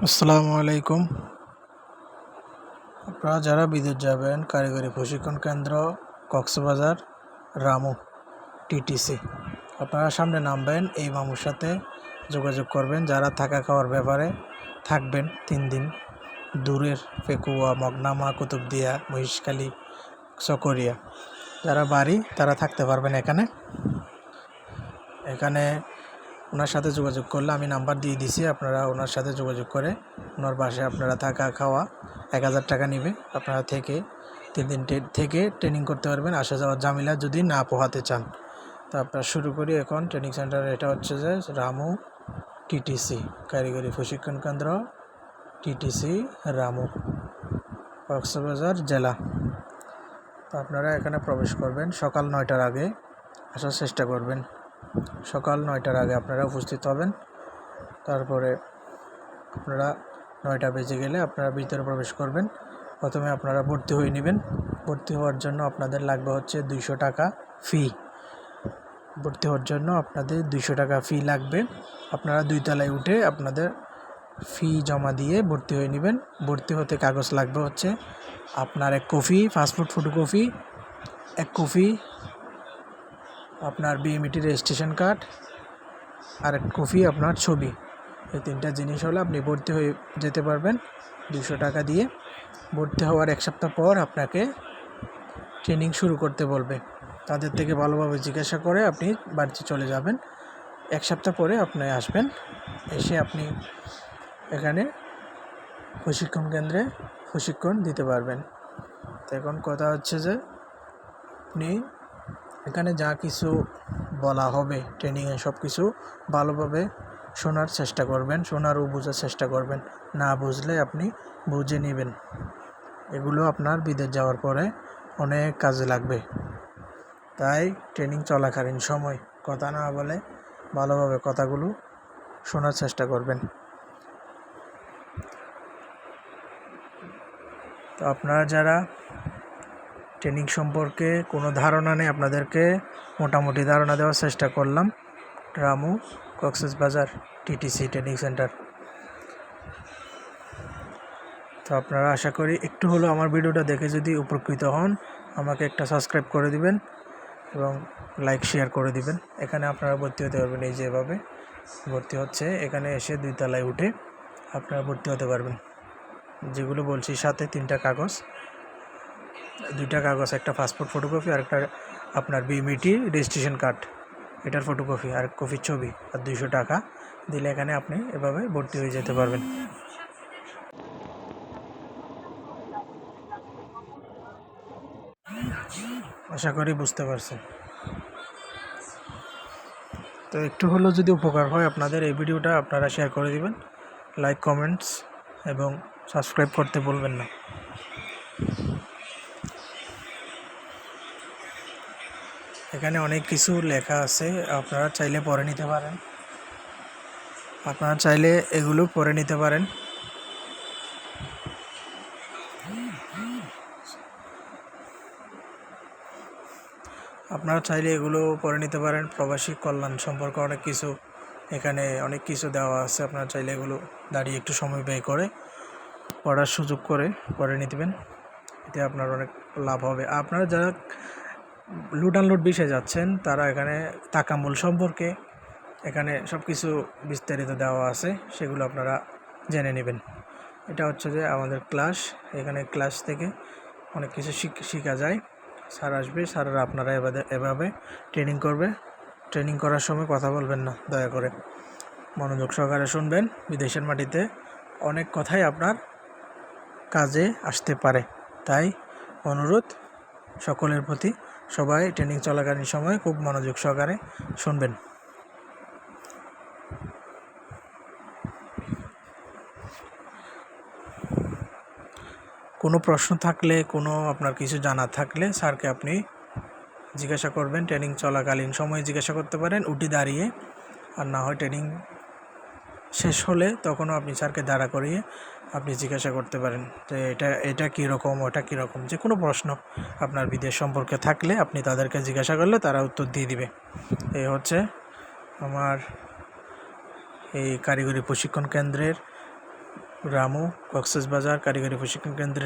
আসসালামু আলাইকুম। আপনারা যারা বিদেশ যাবেন, কারিগরি প্রশিক্ষণ কেন্দ্র কক্সবাজার রামু টিটিসি, আপনারা সামনে নামবেন, এই মামুর সাথে যোগাযোগ করবেন। যারা থাকা খাওয়ার ব্যাপারে থাকবেন 3 দিন, দূরের পেকুয়া, মগনামা, কুতুবদিয়া, মহিষখালী, চকরিয়া, যারা বাড়ি তারা থাকতে পারবেন এখানে ওনার সাথে যোগাযোগ করলে আমি নাম্বার দিয়ে দিছি। আপনারা ওনার সাথে যোগাযোগ করে ওনার বাসায় আপনারা থাকা খাওয়া 1000 টাকা নেবে। আপনারা 3 দিন থেকে ট্রেনিং করতে পারবেন, আসা যাওয়ার ঝামেলা যদি না পোহাতে চান। তো আপনারা শুরু করি এখন ট্রেনিং সেন্টার। এটা হচ্ছে যে রামু টিটিসি, কারিগরি প্রশিক্ষণ কেন্দ্র টিটিসি রামু, কক্সবাজার জেলা। তো আপনারা এখানে প্রবেশ করবেন সকাল 9টার আগে আসার চেষ্টা করবেন। সকাল 9টার আগে আপনারা উপস্থিত হবেন। তারপরে আপনারা 9টা বেজে গেলে আপনারা ভিতরে প্রবেশ করবেন। প্রথমে আপনারা ভর্তি হয়ে নেবেন। ভর্তি হওয়ার জন্য আপনাদের লাগবে হচ্ছে 200 টাকা ফি। ভর্তি হওয়ার জন্য আপনাদের 200 টাকা ফি লাগবে। আপনারা 2 তলায় উঠে আপনাদের ফি জমা দিয়ে ভর্তি হয়ে নেবেন। ভর্তি হতে কাগজ লাগবে হচ্ছে আপনার 1 কপি পাসপোর্ট ফটোকপি, 1 কপি আপনার বিএমইটি রেজিস্ট্রেশন কার্ড, আর 1 কপি আপনার ছবি। এই 3টা জিনিস হলে আপনি ভর্তি হয়ে যেতে পারবেন 200 টাকা দিয়ে। ভর্তি হওয়ার 1 সপ্তাহ পর আপনাকে ট্রেনিং শুরু করতে বলবে। তাদের থেকে ভালোভাবে জিজ্ঞাসা করে আপনি বাড়িতে চলে যাবেন। 1 সপ্তাহ পরে আপনি আসবেন, এসে আপনি এখানে প্রশিক্ষণ কেন্দ্রে প্রশিক্ষণ দিতে পারবেন। তো এখন কথা হচ্ছে যে আপনি এখানে যা কিছু বলা হবে ট্রেনিংয়ে সব কিছু ভালোভাবে শোনার চেষ্টা করবেন, শোনার ও বোঝার চেষ্টা করবেন। না বুঝলে আপনি বুঝে নেবেন। এগুলো আপনার বিদেশ যাওয়ার পরে অনেক কাজে লাগবে। তাই ট্রেনিং চলাকালীন সময় কথা না বলে ভালোভাবে কথাগুলো শোনার চেষ্টা করবেন। তো আপনারা যারা ট্রেনিং সম্পর্কে কোনো ধারণা নেই, আপনাদেরকে মোটামুটি ধারণা দেওয়ার চেষ্টা করলাম। Ramu Cox's Bazar TTC training centre. তো আপনারা আশা করি একটু হলেও আমার ভিডিওটা দেখে যদি উপকৃত হন, আমাকে একটা সাবস্ক্রাইব করে দিবেন এবং লাইক শেয়ার করে দিবেন। এখানে আপনারা ভর্তি হতে পারবেন। এই যেভাবে ভর্তি হচ্ছে, এখানে এসে 2 তলায় উঠে আপনারা ভর্তি হতে পারবেন। যেগুলো বলছি, সাথে 3টা কাগজ, 2টা কাগজ, একটা পাসপোর্ট ফটোকপি আর একটা আপনার বিএমইটি রেজিস্ট্রেশন কার্ড, এটার ফটোকপি আর 1 কপি ছবি, আর 200 টাকা দিলে এখানে আপনি এভাবে ভর্তি হয়ে যেতে পারবেন। আশা করি বুঝতে পারছেন। তো একটু হলেও যদি উপকার হয় আপনাদের, এই ভিডিওটা আপনারা শেয়ার করে দিবেন, লাইক, কমেন্টস এবং সাবস্ক্রাইব করতে ভুলবেন না। এখানে অনেক কিছু লেখা আছে, আপনারা চাইলে পড়ে নিতে পারেন। আপনারা চাইলে এগুলো পড়ে নিতে পারেন। আপনারা চাইলে এগুলো পড়ে নিতে পারেন। প্রবাসী কল্যাণ সম্পর্কে অনেক কিছু, এখানে অনেক কিছু দেওয়া আছে। আপনারা চাইলে এগুলো দাঁড়িয়ে একটু সময় ব্যয় করে পড়ার সুযোগ করে পড়ে নিতেবেন। এতে আপনার অনেক লাভ হবে। আপনারা যারা লুট আনলোড বিষয়ে যাচ্ছেন, তারা এখানে তাকামূল সম্পর্কে এখানে সব কিছু বিস্তারিত দেওয়া আছে, সেগুলো আপনারা জেনে নেবেন। এটা হচ্ছে যে আমাদের ক্লাস। এখানে ক্লাস থেকে অনেক কিছু শেখা যায়। স্যার আসবে, স্যাররা আপনারা এভাবে ট্রেনিং করবে। ট্রেনিং করার সময় কথা বলবেন না, দয়া করে মনোযোগ সহকারে শুনবেন। বিদেশের মাটিতে অনেক কথাই আপনার কাজে আসতে পারে, তাই অনুরোধ সকলের প্রতি, সবাই ট্রেনিং চলাকালীন সময় খুব মনোযোগ সহকারে শুনবেন। কোনো প্রশ্ন থাকলে, কোনো আপনার কিছু জানা থাকলে স্যারকে আপনি জিজ্ঞাসা করবেন। ট্রেনিং চলাকালীন সময়ে জিজ্ঞাসা করতে পারেন উঠে দাঁড়িয়ে, আর না হয় ট্রেনিং শেষ হলে তখনও আপনি স্যারকে দাঁড়া করিয়ে আপনি জিজ্ঞাসা করতে পারেন যে এটা কীরকম, ওটা কীরকম। যে কোনো প্রশ্ন আপনার বিদেশ সম্পর্কে থাকলে আপনি তাদেরকে জিজ্ঞাসা করলে তারা উত্তর দিয়ে দিবে। এই হচ্ছে আমার এই কারিগরি প্রশিক্ষণ কেন্দ্রের রামু কক্সবাজার কারিগরি প্রশিক্ষণ কেন্দ্রের